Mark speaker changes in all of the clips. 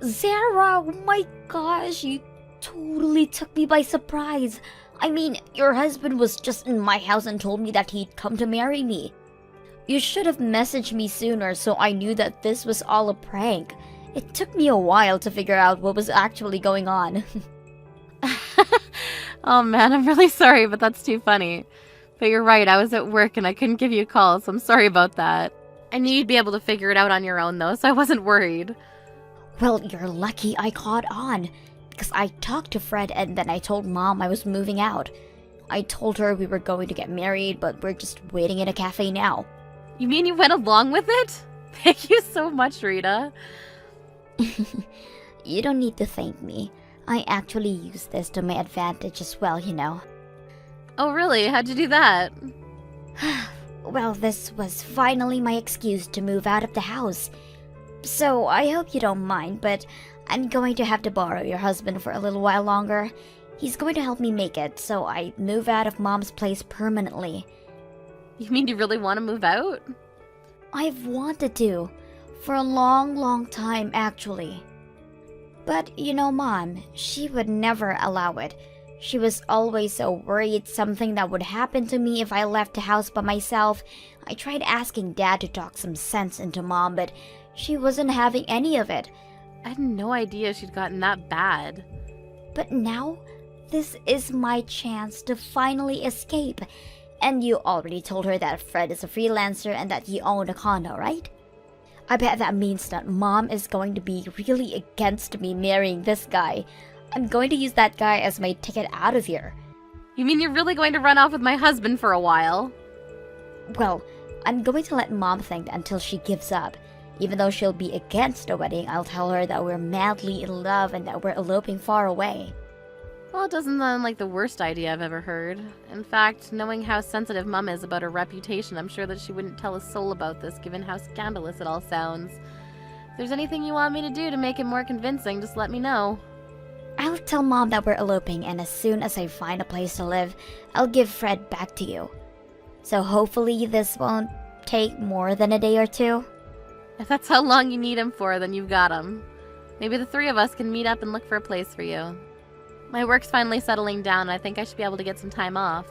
Speaker 1: Zara, oh my gosh, you totally took me by surprise. I mean, your husband was just in my house and told me that he'd come to marry me. You should have messaged me sooner so I knew that this was all a prank. It took me a while to figure out what was actually going on.
Speaker 2: Oh man, I'm really sorry, but that's too funny. But you're right, I was at work and I couldn't give you a call, so I'm sorry about that. I knew you'd be able to figure it out on your own though, so I wasn't worried.
Speaker 1: Well, you're lucky I caught on, because I talked to Fred and then I told Mom I was moving out. I told her we were going to get married, but we're just waiting in a cafe now.
Speaker 2: You mean you went along with it? Thank you so much, Rita.
Speaker 1: You don't need to thank me. I actually use this to my advantage as well, you know.
Speaker 2: Oh really? How'd you do that?
Speaker 1: Well, this was finally my excuse to move out of the house. So I hope you don't mind, but I'm going to have to borrow your husband for a little while longer. He's going to help me make it, so I move out of Mom's place permanently.
Speaker 2: You mean you really want to move out?
Speaker 1: I've wanted to. For a long time, actually. But, you know, Mom, she would never allow it. She was always so worried something that would happen to me if I left the house by myself. I tried asking Dad to talk some sense into Mom, but she wasn't having any of it.
Speaker 2: I had no idea she'd gotten that bad.
Speaker 1: But now, this is my chance to finally escape. And you already told her that Fred is a freelancer and that you own a condo, right? I bet that means that Mom is going to be really against me marrying this guy. I'm going to use that guy as my ticket out of here.
Speaker 2: You mean you're really going to run off with my husband for a while?
Speaker 1: Well, I'm going to let Mom think until she gives up. Even though she'll be against the wedding, I'll tell her that we're madly in love and that we're eloping far away.
Speaker 2: Well, it doesn't sound like the worst idea I've ever heard. In fact, knowing how sensitive Mum is about her reputation, I'm sure that she wouldn't tell a soul about this, given how scandalous it all sounds. If there's anything you want me to do to make it more convincing, just let me know.
Speaker 1: I'll tell Mom that we're eloping, and as soon as I find a place to live, I'll give Fred back to you. So hopefully this won't take more than a day or two.
Speaker 2: If that's how long you need him for, then you've got him. Maybe the three of us can meet up and look for a place for you. My work's finally settling down, and I think I should be able to get some time off.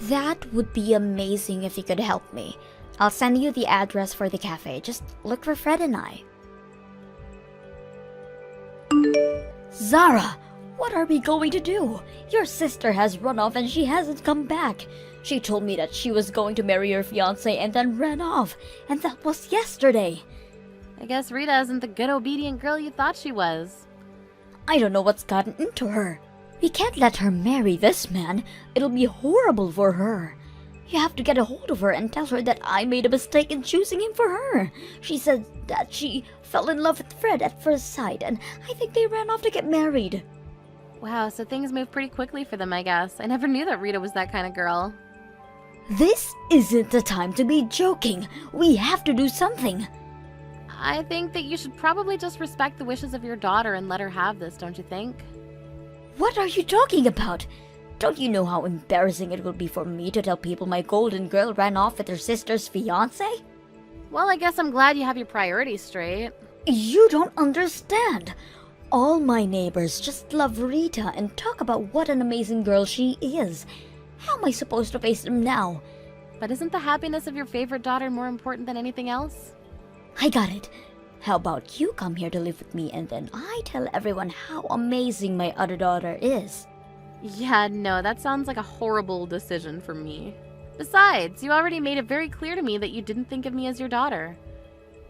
Speaker 1: That would be amazing if you could help me. I'll send you the address for the cafe. Just look for Fred and I. Zara, what are we going to do? Your sister has run off and she hasn't come back. She told me that she was going to marry your fiancé and then ran off. And that was yesterday.
Speaker 2: I guess Rita isn't the good obedient girl you thought she was.
Speaker 1: I don't know what's gotten into her. We can't let her marry this man. It'll be horrible for her. You have to get a hold of her and tell her that I made a mistake in choosing him for her. She said that she fell in love with Fred at first sight, and I think they ran off to get married.
Speaker 2: Wow, so things move pretty quickly for them, I guess. I never knew that Rita was that kind of girl.
Speaker 1: This isn't the time to be joking. We have to do something.
Speaker 2: I think that you should probably just respect the wishes of your daughter and let her have this, don't you think?
Speaker 1: What are you talking about? Don't you know how embarrassing it will be for me to tell people my golden girl ran off with her sister's fiancé?
Speaker 2: Well, I guess I'm glad you have your priorities straight.
Speaker 1: You don't understand. All my neighbors just love Rita and talk about what an amazing girl she is. How am I supposed to face them now?
Speaker 2: But isn't the happiness of your favorite daughter more important than anything else?
Speaker 1: I got it. How about you come here to live with me and then I tell everyone how amazing my other daughter is?
Speaker 2: Yeah, no, that sounds like a horrible decision for me. Besides, you already made it very clear to me that you didn't think of me as your daughter.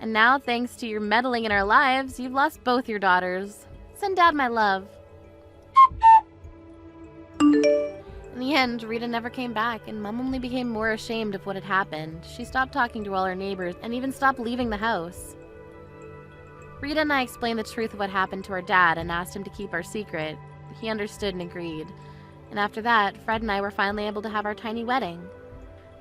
Speaker 2: And now, thanks to your meddling in our lives, you've lost both your daughters. Send Dad my love. In the end, Rita never came back, and Mom only became more ashamed of what had happened. She stopped talking to all her neighbors, and even stopped leaving the house. Rita and I explained the truth of what happened to our dad and asked him to keep our secret. He understood and agreed. And after that, Fred and I were finally able to have our tiny wedding.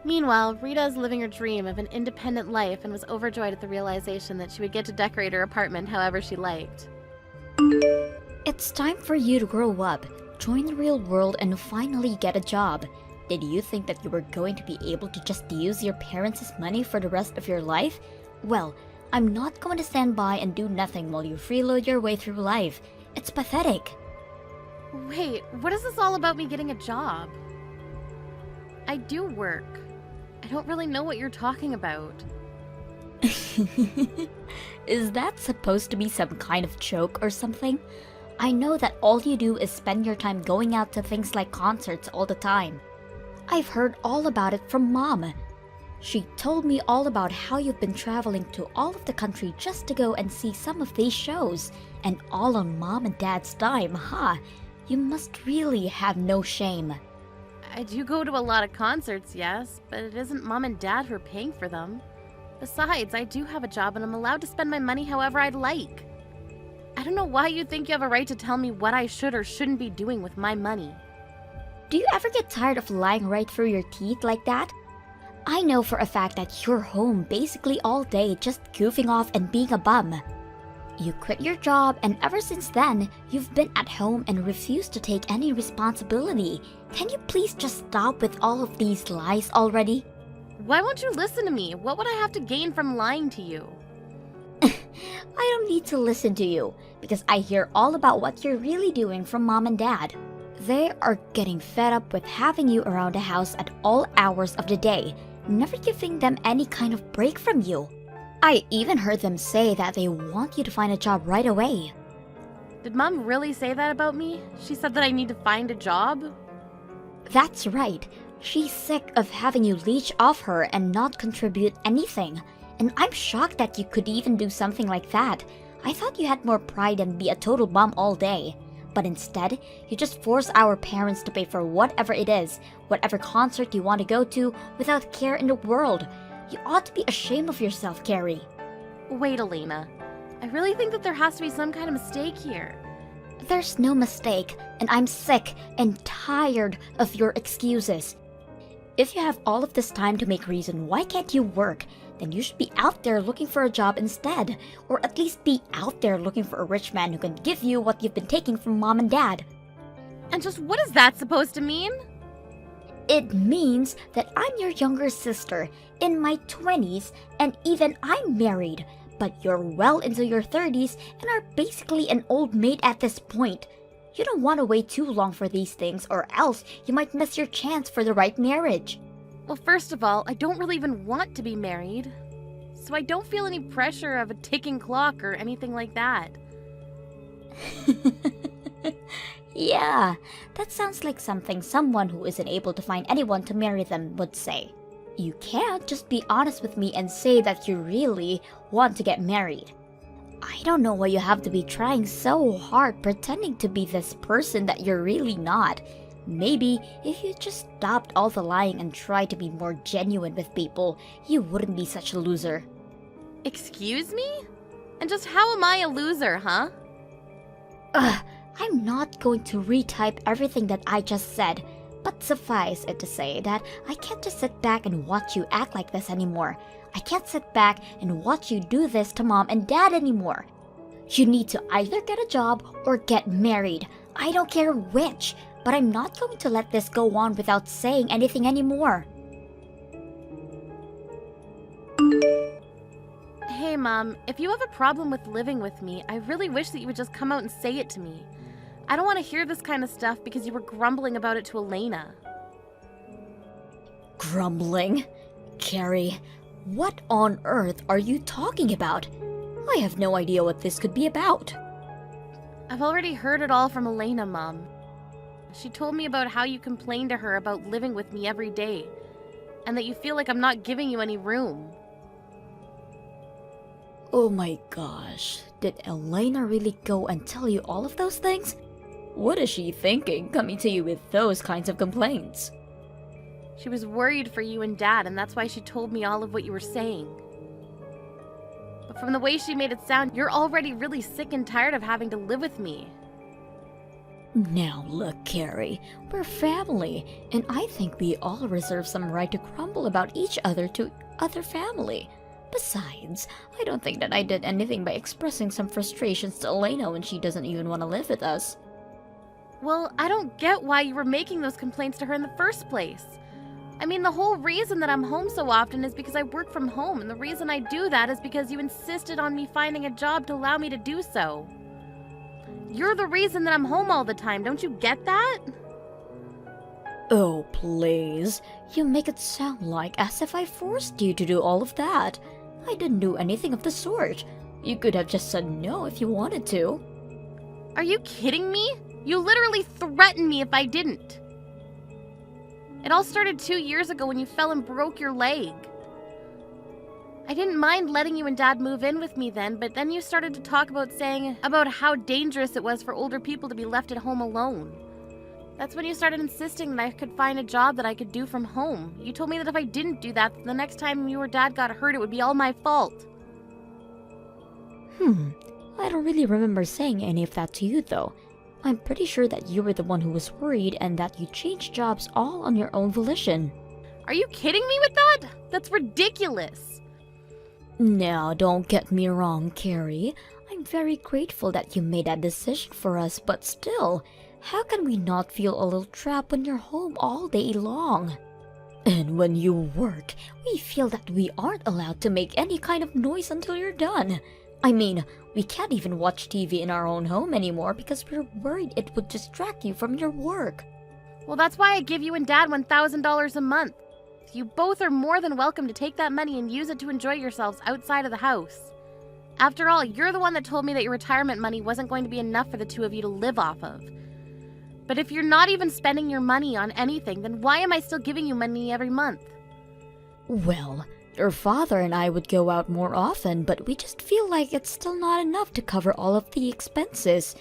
Speaker 2: Meanwhile, Rita is living her dream of an independent life and was overjoyed at the realization that she would get to decorate her apartment however she liked.
Speaker 1: It's time for you to grow up, join the real world, and finally get a job. Did you think that you were going to be able to just use your parents' money for the rest of your life? Well, I'm not going to stand by and do nothing while you freeload your way through life. It's pathetic.
Speaker 2: Wait, what is this all about me getting a job? I do work. I don't really know what you're talking about.
Speaker 1: Is that supposed to be some kind of joke or something? I know that all you do is spend your time going out to things like concerts all the time. I've heard all about it from Mom. She told me all about how you've been traveling to all of the country just to go and see some of these shows, and all on Mom and Dad's dime, huh? You must really have no shame.
Speaker 2: I do go to a lot of concerts, yes, but it isn't Mom and Dad who are paying for them. Besides, I do have a job and I'm allowed to spend my money however I'd like. I don't know why you think you have a right to tell me what I should or shouldn't be doing with my money.
Speaker 1: Do you ever get tired of lying right through your teeth like that? I know for a fact that you're home basically all day just goofing off and being a bum. You quit your job and ever since then, you've been at home and refused to take any responsibility. Can you please just stop with all of these lies already?
Speaker 2: Why won't you listen to me? What would I have to gain from lying to you?
Speaker 1: I don't need to listen to you, because I hear all about what you're really doing from Mom and Dad. They are getting fed up with having you around the house at all hours of the day, never giving them any kind of break from you. I even heard them say that they want you to find a job right away.
Speaker 2: Did Mom really say that about me? She said that I need to find a job?
Speaker 1: That's right. She's sick of having you leech off her and not contribute anything. And I'm shocked that you could even do something like that. I thought you had more pride than be a total bum all day. But instead, you just force our parents to pay for whatever it is, whatever concert you want to go to, without care in the world. You ought to be ashamed of yourself, Carrie.
Speaker 2: Wait, Elena. I really think that there has to be some kind of mistake here.
Speaker 1: There's no mistake, and I'm sick and tired of your excuses. If you have all of this time to make reason why can't you work, then you should be out there looking for a job instead, or at least be out there looking for a rich man who can give you what you've been taking from Mom and Dad.
Speaker 2: And just what is that supposed to mean?
Speaker 1: It means that I'm your younger sister, in my 20s, and even I'm married, but you're well into your 30s and are basically an old maid at this point. You don't want to wait too long for these things, or else you might miss your chance for the right marriage.
Speaker 2: Well, first of all, I don't really even want to be married. So I don't feel any pressure of a ticking clock or anything like that.
Speaker 1: Yeah, that sounds like something someone who isn't able to find anyone to marry them would say. You can't just be honest with me and say that you really want to get married. I don't know why you have to be trying so hard pretending to be this person that you're really not. Maybe if you just stopped all the lying and tried to be more genuine with people, you wouldn't be such a loser.
Speaker 2: Excuse me? And just how am I a loser, huh?
Speaker 1: I'm not going to retype everything that I just said, but suffice it to say that I can't just sit back and watch you act like this anymore. I can't sit back and watch you do this to Mom and Dad anymore. You need to either get a job or get married. I don't care which, but I'm not going to let this go on without saying anything anymore.
Speaker 2: Hey, Mom, if you have a problem with living with me, I really wish that you would just come out and say it to me. I don't want to hear this kind of stuff because you were grumbling about it to Elena.
Speaker 1: Grumbling? Carrie, what on earth are you talking about? I have no idea what this could be about.
Speaker 2: I've already heard it all from Elena, Mom. She told me about how you complain to her about living with me every day, and that you feel like I'm not giving you any room.
Speaker 1: Oh my gosh, did Elena really go and tell you all of those things? What is she thinking, coming to you with those kinds of complaints?
Speaker 2: She was worried for you and Dad, and that's why she told me all of what you were saying. But from the way she made it sound, you're already really sick and tired of having to live with me.
Speaker 1: Now look, Carrie, we're family, and I think we all reserve some right to grumble about each other to other family. Besides, I don't think that I did anything by expressing some frustrations to Elena when she doesn't even want to live with us.
Speaker 2: Well, I don't get why you were making those complaints to her in the first place. I mean, the whole reason that I'm home so often is because I work from home, and the reason I do that is because you insisted on me finding a job to allow me to do so. You're the reason that I'm home all the time, don't you get that?
Speaker 1: Oh, please. You make it sound like as if I forced you to do all of that. I didn't do anything of the sort. You could have just said no if you wanted to.
Speaker 2: Are you kidding me? You literally threatened me if I didn't. It all started 2 years ago when you fell and broke your leg. I didn't mind letting you and Dad move in with me then, but then you started to talk about how dangerous it was for older people to be left at home alone. That's when you started insisting that I could find a job that I could do from home. You told me that if I didn't do that, the next time you or Dad got hurt, it would be all my fault.
Speaker 1: I don't really remember saying any of that to you, though. I'm pretty sure that you were the one who was worried and that you changed jobs all on your own volition.
Speaker 2: Are you kidding me with that? That's ridiculous.
Speaker 1: Now, don't get me wrong, Carrie. I'm very grateful that you made that decision for us, but still, how can we not feel a little trapped when you're home all day long? And when you work, we feel that we aren't allowed to make any kind of noise until you're done. I mean, we can't even watch TV in our own home anymore because we're worried it would distract you from your work.
Speaker 2: Well, that's why I give you and Dad $1,000 a month. You both are more than welcome to take that money and use it to enjoy yourselves outside of the house. After all, you're the one that told me that your retirement money wasn't going to be enough for the two of you to live off of. But if you're not even spending your money on anything, then why am I still giving you money every month?
Speaker 1: Well, your father and I would go out more often, but we just feel like it's still not enough to cover all of the expenses.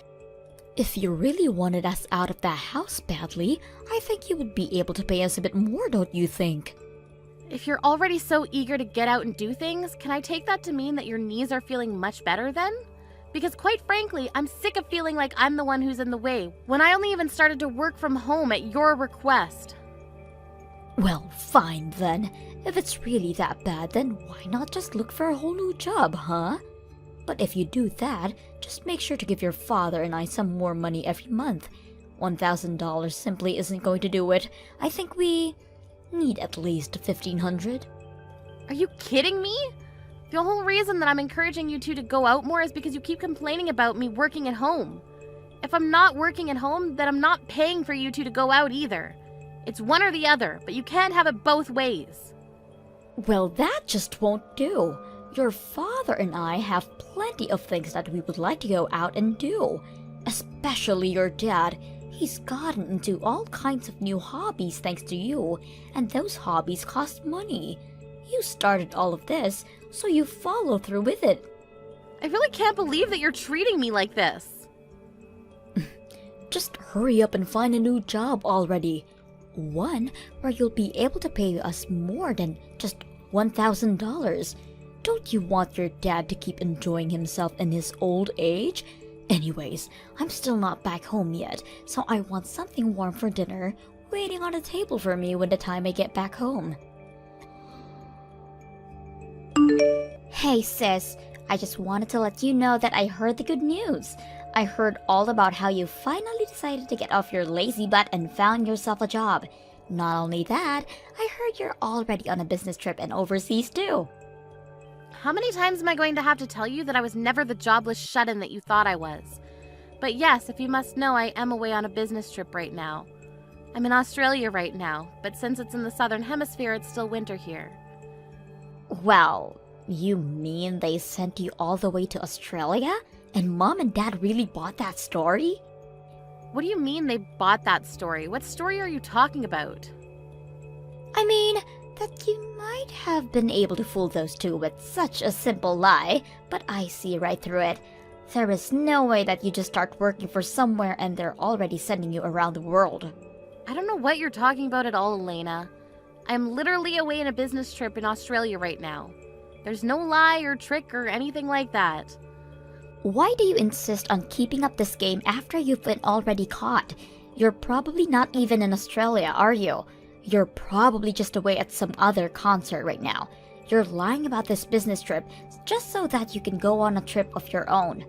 Speaker 1: If you really wanted us out of that house badly, I think you would be able to pay us a bit more, don't you think?
Speaker 2: If you're already so eager to get out and do things, can I take that to mean that your knees are feeling much better then? Because quite frankly, I'm sick of feeling like I'm the one who's in the way, when I only even started to work from home at your request.
Speaker 1: Well, fine then. If it's really that bad, then why not just look for a whole new job, huh? But if you do that, just make sure to give your father and I some more money every month. $1,000 simply isn't going to do it. I think we need at least $1,500.
Speaker 2: Are you kidding me? The whole reason that I'm encouraging you two to go out more is because you keep complaining about me working at home. If I'm not working at home, then I'm not paying for you two to go out either. It's one or the other, but you can't have it both ways.
Speaker 1: Well, that just won't do. Your father and I have plenty of things that we would like to go out and do. Especially your dad. He's gotten into all kinds of new hobbies thanks to you, and those hobbies cost money. You started all of this, so you follow through with it.
Speaker 2: I really can't believe that you're treating me like this.
Speaker 1: Just hurry up and find a new job already. One where you'll be able to pay us more than just $1,000. Don't you want your dad to keep enjoying himself in his old age? Anyways, I'm still not back home yet, so I want something warm for dinner waiting on the table for me when the time I get back home. Hey sis, I just wanted to let you know that I heard the good news. I heard all about how you finally decided to get off your lazy butt and found yourself a job. Not only that, I heard you're already on a business trip and overseas too.
Speaker 2: How many times am I going to have to tell you that I was never the jobless shut-in that you thought I was? But yes, if you must know, I am away on a business trip right now. I'm in Australia right now, but since it's in the southern hemisphere, it's still winter here.
Speaker 1: Well, you mean they sent you all the way to Australia? And Mom and Dad really bought that story?
Speaker 2: What do you mean they bought that story? What story are you talking about?
Speaker 1: I mean, that you might have been able to fool those two with such a simple lie, but I see right through it. There is no way that you just start working for somewhere and they're already sending you around the world.
Speaker 2: I don't know what you're talking about at all, Elena. I'm literally away on a business trip in Australia right now. There's no lie or trick or anything like that.
Speaker 1: Why do you insist on keeping up this game after you've been already caught? You're probably not even in Australia, are you? You're probably just away at some other concert right now. You're lying about this business trip just so that you can go on a trip of your own.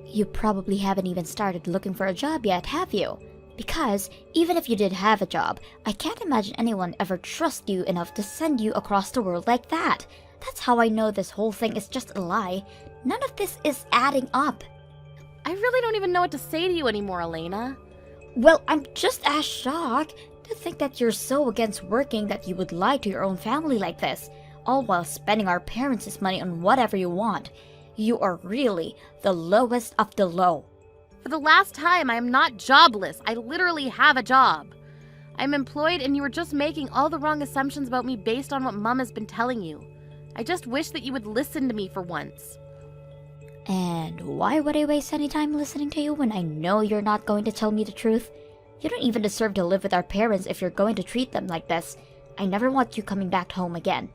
Speaker 1: You probably haven't even started looking for a job yet, have you? Because even if you did have a job, I can't imagine anyone ever trust you enough to send you across the world like that. That's how I know this whole thing is just a lie. None of this is adding up.
Speaker 2: I really don't even know what to say to you anymore, Elena.
Speaker 1: Well, I'm just as shocked to think that you're so against working that you would lie to your own family like this, all while spending our parents' money on whatever you want. You are really the lowest of the low.
Speaker 2: For the last time, I am not jobless. I literally have a job. I'm employed and you are just making all the wrong assumptions about me based on what Mom has been telling you. I just wish that you would listen to me for once.
Speaker 1: And why would I waste any time listening to you when I know you're not going to tell me the truth? You don't even deserve to live with our parents if you're going to treat them like this. I never want you coming back home again.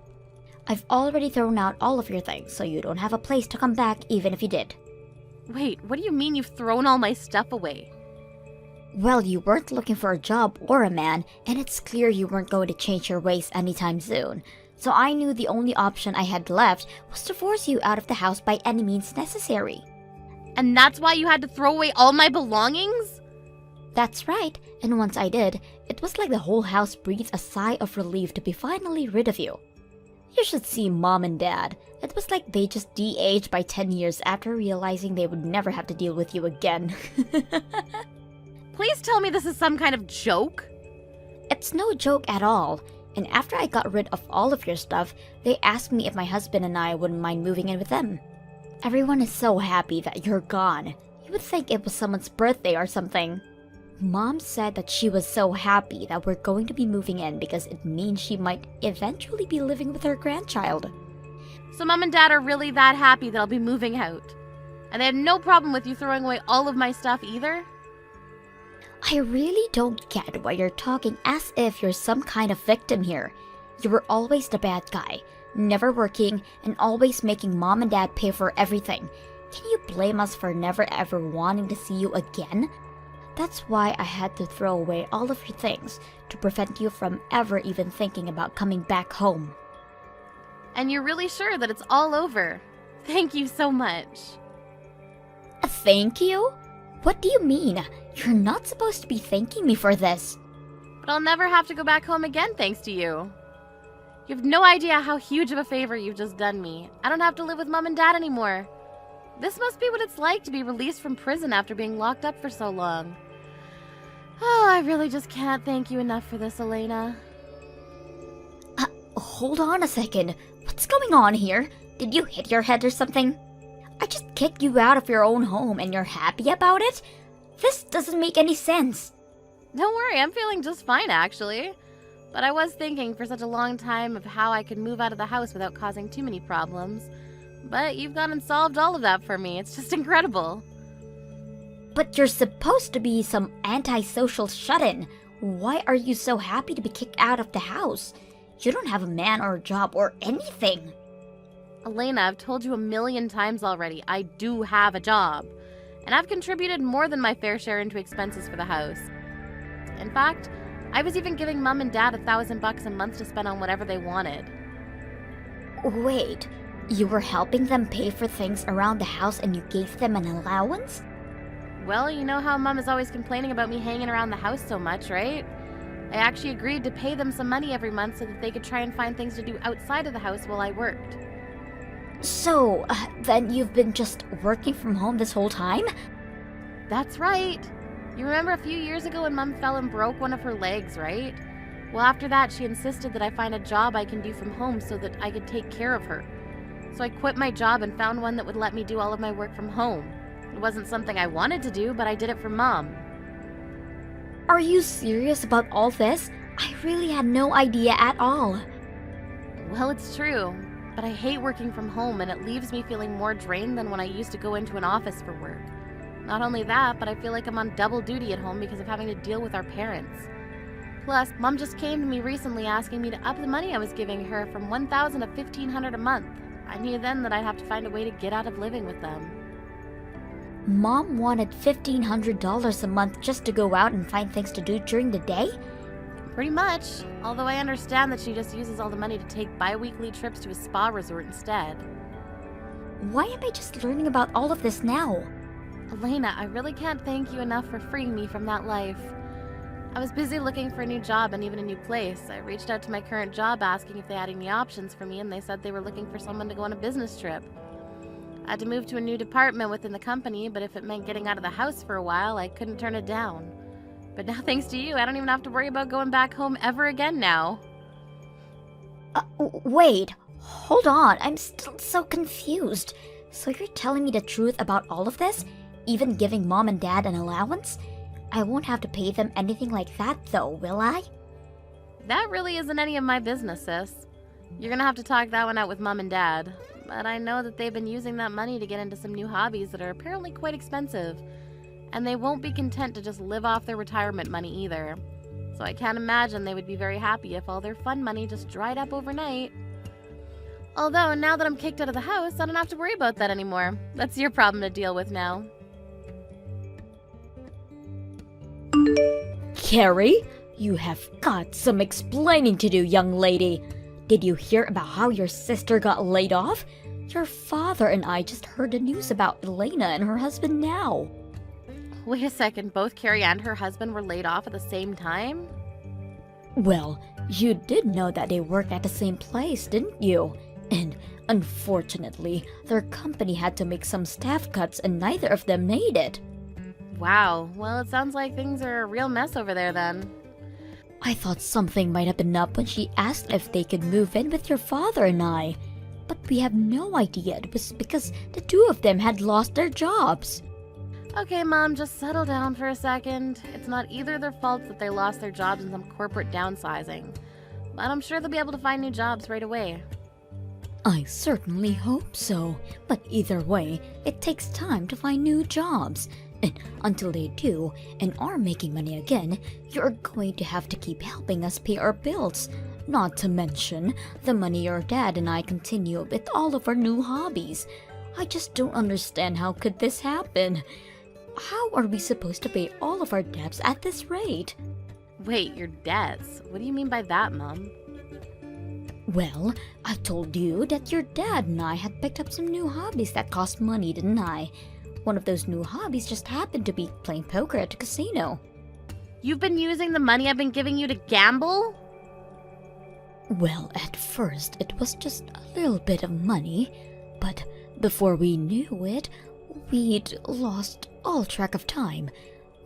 Speaker 1: I've already thrown out all of your things, so you don't have a place to come back even if you did.
Speaker 2: Wait, what do you mean you've thrown all my stuff away?
Speaker 1: Well, you weren't looking for a job or a man, and it's clear you weren't going to change your ways anytime soon. So I knew the only option I had left was to force you out of the house by any means necessary.
Speaker 2: And that's why you had to throw away all my belongings?
Speaker 1: That's right, and once I did, it was like the whole house breathed a sigh of relief to be finally rid of you. You should see Mom and Dad. It was like they just de-aged by 10 years after realizing they would never have to deal with you again.
Speaker 2: Please tell me this is some kind of joke.
Speaker 1: It's no joke at all. And after I got rid of all of your stuff, they asked me if my husband and I wouldn't mind moving in with them. Everyone is so happy that you're gone. You would think it was someone's birthday or something. Mom said that she was so happy that we're going to be moving in because it means she might eventually be living with her grandchild.
Speaker 2: So Mom and Dad are really that happy that I'll be moving out? And they had no problem with you throwing away all of my stuff either?
Speaker 1: I really don't get why you're talking as if you're some kind of victim here. You were always the bad guy, never working, and always making Mom and Dad pay for everything. Can you blame us for never ever wanting to see you again? That's why I had to throw away all of your things, to prevent you from ever even thinking about coming back home.
Speaker 2: And you're really sure that it's all over? Thank you so much.
Speaker 1: Thank you? What do you mean? You're not supposed to be thanking me for this.
Speaker 2: But I'll never have to go back home again thanks to you. You have no idea how huge of a favor you've just done me. I don't have to live with Mom and Dad anymore. This must be what it's like to be released from prison after being locked up for so long. Oh, I really just can't thank you enough for this, Elena.
Speaker 1: Hold on a second. What's going on here? Did you hit your head or something? I just kicked you out of your own home and you're happy about it? This doesn't make any sense.
Speaker 2: Don't worry, I'm feeling just fine, actually. But I was thinking for such a long time of how I could move out of the house without causing too many problems. But you've gone and solved all of that for me. It's just incredible.
Speaker 1: But you're supposed to be some antisocial shut-in. Why are you so happy to be kicked out of the house? You don't have a man or a job or anything.
Speaker 2: Elena, I've told you 1,000,000 times already, I do have a job. And I've contributed more than my fair share into expenses for the house. In fact, I was even giving Mom and Dad $1,000 a month to spend on whatever they wanted.
Speaker 1: Wait, you were helping them pay for things around the house and you gave them an allowance?
Speaker 2: Well, you know how Mom is always complaining about me hanging around the house so much, right? I actually agreed to pay them some money every month so that they could try and find things to do outside of the house while I worked.
Speaker 1: So, then you've been just working from home this whole time?
Speaker 2: That's right. You remember a few years ago when Mom fell and broke one of her legs, right? Well, after that, she insisted that I find a job I can do from home so that I could take care of her. So I quit my job and found one that would let me do all of my work from home. It wasn't something I wanted to do, but I did it for Mom.
Speaker 1: Are you serious about all this? I really had no idea at all.
Speaker 2: Well, it's true. But I hate working from home, and it leaves me feeling more drained than when I used to go into an office for work. Not only that, but I feel like I'm on double duty at home because of having to deal with our parents. Plus, Mom just came to me recently asking me to up the money I was giving her from $1,000 to $1,500 a month. I knew then that I'd have to find a way to get out of living with them.
Speaker 1: Mom wanted $1,500 a month just to go out and find things to do during the day?
Speaker 2: Pretty much, although I understand that she just uses all the money to take bi-weekly trips to a spa resort instead.
Speaker 1: Why am I just learning about all of this now?
Speaker 2: Elena, I really can't thank you enough for freeing me from that life. I was busy looking for a new job and even a new place. I reached out to my current job asking if they had any options for me, and they said they were looking for someone to go on a business trip. I had to move to a new department within the company, but if it meant getting out of the house for a while, I couldn't turn it down. But now, thanks to you, I don't even have to worry about going back home ever again now.
Speaker 1: Wait, hold on, I'm still so confused. So you're telling me the truth about all of this? Even giving mom and dad an allowance? I won't have to pay them anything like that though, will I?
Speaker 2: That really isn't any of my business, sis. You're gonna have to talk that one out with mom and dad. But I know that they've been using that money to get into some new hobbies that are apparently quite expensive. And they won't be content to just live off their retirement money either. So I can't imagine they would be very happy if all their fun money just dried up overnight. Although, now that I'm kicked out of the house, I don't have to worry about that anymore. That's your problem to deal with now.
Speaker 1: Carrie, you have got some explaining to do, young lady. Did you hear about how your sister got laid off? Your father and I just heard the news about Elena and her husband now.
Speaker 2: Wait a second, both Carrie and her husband were laid off at the same time?
Speaker 1: Well, you did know that they worked at the same place, didn't you? And unfortunately, their company had to make some staff cuts and neither of them made it.
Speaker 2: Wow, well, it sounds like things are a real mess over there then.
Speaker 1: I thought something might have been up when she asked if they could move in with your father and I. But we have no idea it was because the two of them had lost their jobs.
Speaker 2: Okay, Mom, just settle down for a second. It's not either their fault that they lost their jobs in some corporate downsizing. But I'm sure they'll be able to find new jobs right away.
Speaker 1: I certainly hope so. But either way, it takes time to find new jobs. And until they do, and are making money again, you're going to have to keep helping us pay our bills. Not to mention the money your dad and I continue with all of our new hobbies. I just don't understand how could this happen. How are we supposed to pay all of our debts at this rate?
Speaker 2: Wait, your debts? What do you mean by that, Mom?
Speaker 1: Well, I told you that your dad and I had picked up some new hobbies that cost money, didn't I? One of those new hobbies just happened to be playing poker at a casino.
Speaker 2: You've been using the money I've been giving you to gamble?
Speaker 1: Well, at first it was just a little bit of money, but before we knew it, we'd lost all track of time.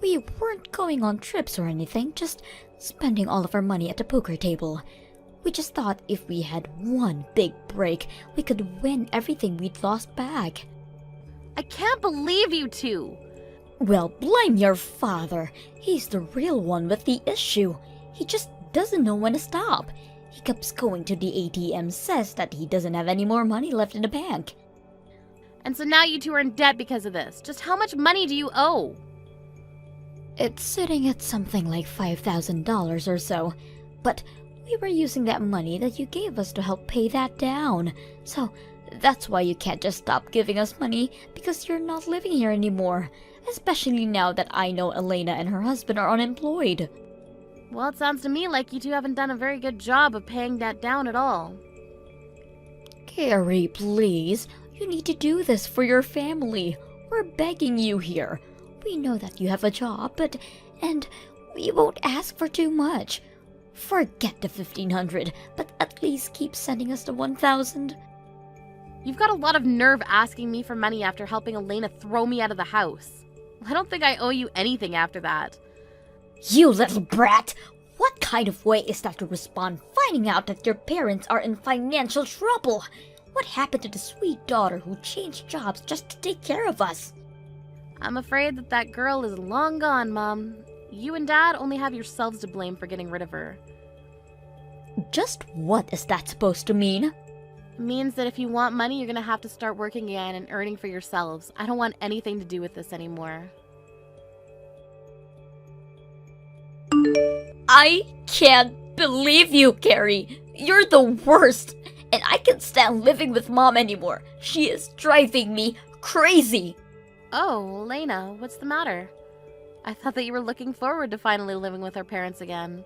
Speaker 1: We weren't going on trips or anything, just spending all of our money at the poker table. We just thought if we had one big break, we could win everything we'd lost back.
Speaker 2: I can't believe you two!
Speaker 1: Well, blame your father. He's the real one with the issue. He just doesn't know when to stop. He keeps going to the ATM, says that he doesn't have any more money left in the bank.
Speaker 2: And so now you two are in debt because of this. Just how much money do you owe?
Speaker 1: It's sitting at something like $5,000 or so. But we were using that money that you gave us to help pay that down. So that's why you can't just stop giving us money, because you're not living here anymore. Especially now that I know Elena and her husband are unemployed.
Speaker 2: Well, it sounds to me like you two haven't done a very good job of paying that down at all.
Speaker 1: Carrie, please. You need to do this for your family. We're begging you here. We know that you have a job, and we won't ask for too much. Forget the $1,500, but at least keep sending us the $1,000.
Speaker 2: You've got a lot of nerve asking me for money after helping Elena throw me out of the house. I don't think I owe you anything after that.
Speaker 1: You little brat! What kind of way is that to respond finding out that your parents are in financial trouble? What happened to the sweet daughter who changed jobs just to take care of us?
Speaker 2: I'm afraid that girl is long gone, Mom. You and Dad only have yourselves to blame for getting rid of her.
Speaker 1: Just what is that supposed to mean?
Speaker 2: It means that if you want money, you're gonna have to start working again and earning for yourselves. I don't want anything to do with this anymore.
Speaker 1: I can't believe you, Carrie. You're the worst. And I can't stand living with Mom anymore. She is driving me crazy.
Speaker 2: Oh, Elena, what's the matter? I thought that you were looking forward to finally living with our parents again.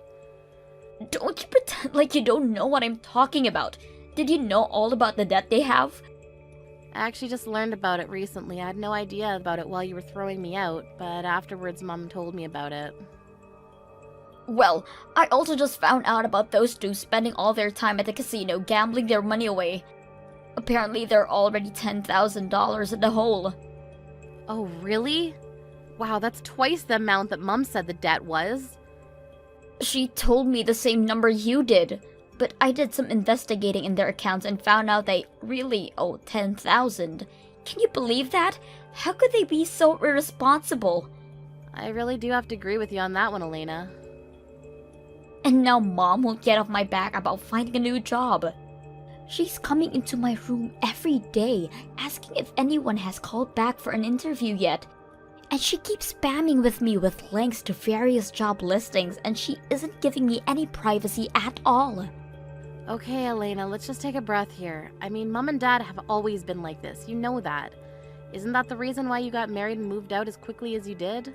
Speaker 1: Don't you pretend like you don't know what I'm talking about. Did you know all about the debt they have?
Speaker 2: I actually just learned about it recently. I had no idea about it while you were throwing me out, but afterwards Mom told me about it.
Speaker 1: Well, I also just found out about those two spending all their time at the casino gambling their money away. Apparently, they're already $10,000 in the hole.
Speaker 2: Oh, really? Wow, that's twice the amount that Mom said the debt was.
Speaker 1: She told me the same number you did, but I did some investigating in their accounts and found out they really owe $10,000. Can you believe that? How could they be so irresponsible?
Speaker 2: I really do have to agree with you on that one, Elena.
Speaker 1: And now Mom won't get off my back about finding a new job. She's coming into my room every day, asking if anyone has called back for an interview yet. And she keeps spamming with me with links to various job listings, and she isn't giving me any privacy at all.
Speaker 2: Okay, Elena, let's just take a breath here. I mean, Mom and Dad have always been like this. You know that. Isn't that the reason why you got married and moved out as quickly as you did?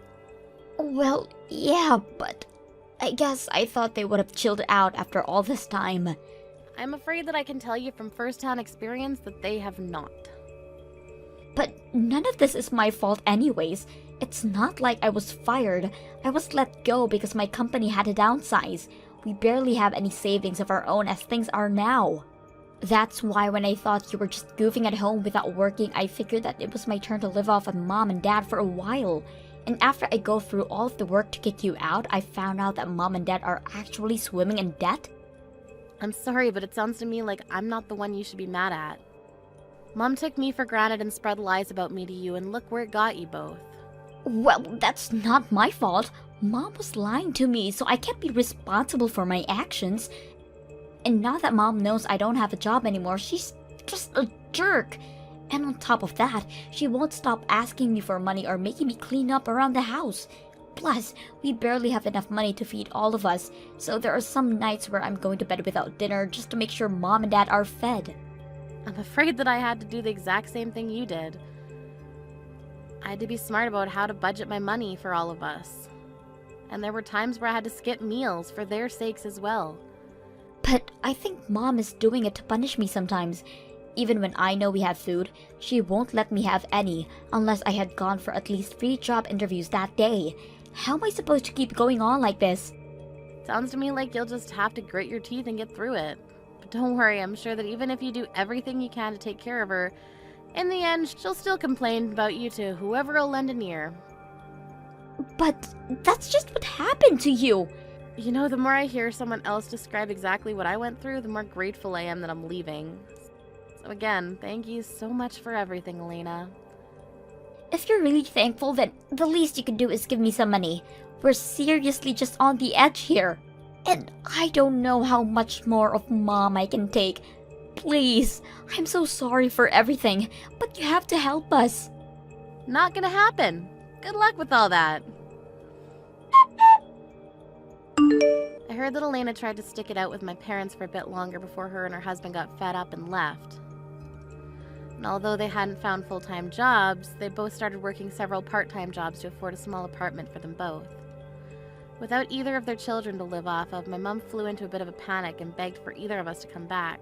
Speaker 1: Well, yeah, but I guess I thought they would have chilled out after all this time.
Speaker 2: I'm afraid that I can tell you from first-hand experience that they have not.
Speaker 1: But none of this is my fault anyways. It's not like I was fired. I was let go because my company had to downsize. We barely have any savings of our own as things are now. That's why when I thought you were just goofing at home without working, I figured that it was my turn to live off of Mom and Dad for a while. And after I go through all of the work to kick you out, I found out that Mom and Dad are actually swimming in debt.
Speaker 2: I'm sorry, but it sounds to me like I'm not the one you should be mad at. Mom took me for granted and spread lies about me to you, and look where it got you both.
Speaker 1: Well, that's not my fault. Mom was lying to me, so I can't be responsible for my actions. And now that Mom knows I don't have a job anymore, she's just a jerk. And on top of that, she won't stop asking me for money or making me clean up around the house. Plus, we barely have enough money to feed all of us, so there are some nights where I'm going to bed without dinner just to make sure Mom and Dad are fed.
Speaker 2: I'm afraid that I had to do the exact same thing you did. I had to be smart about how to budget my money for all of us. And there were times where I had to skip meals for their sakes as well.
Speaker 1: But I think Mom is doing it to punish me sometimes. Even when I know we have food, she won't let me have any unless I had gone for at least 3 job interviews that day. How am I supposed to keep going on like this?
Speaker 2: Sounds to me like you'll just have to grit your teeth and get through it. But don't worry, I'm sure that even if you do everything you can to take care of her, in the end, she'll still complain about you to whoever will lend an ear.
Speaker 1: But that's just what happened to you.
Speaker 2: You know, the more I hear someone else describe exactly what I went through, the more grateful I am that I'm leaving. So again, thank you so much for everything, Elena.
Speaker 1: If you're really thankful, then the least you can do is give me some money. We're seriously just on the edge here. And I don't know how much more of Mom I can take. Please, I'm so sorry for everything, but you have to help us.
Speaker 2: Not gonna happen. Good luck with all that. I heard that Elena tried to stick it out with my parents for a bit longer before her and her husband got fed up and left. And although they hadn't found full-time jobs, they both started working several part-time jobs to afford a small apartment for them both. Without either of their children to live off of, my mom flew into a bit of a panic and begged for either of us to come back.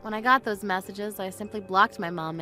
Speaker 2: When I got those messages, I simply blocked my mom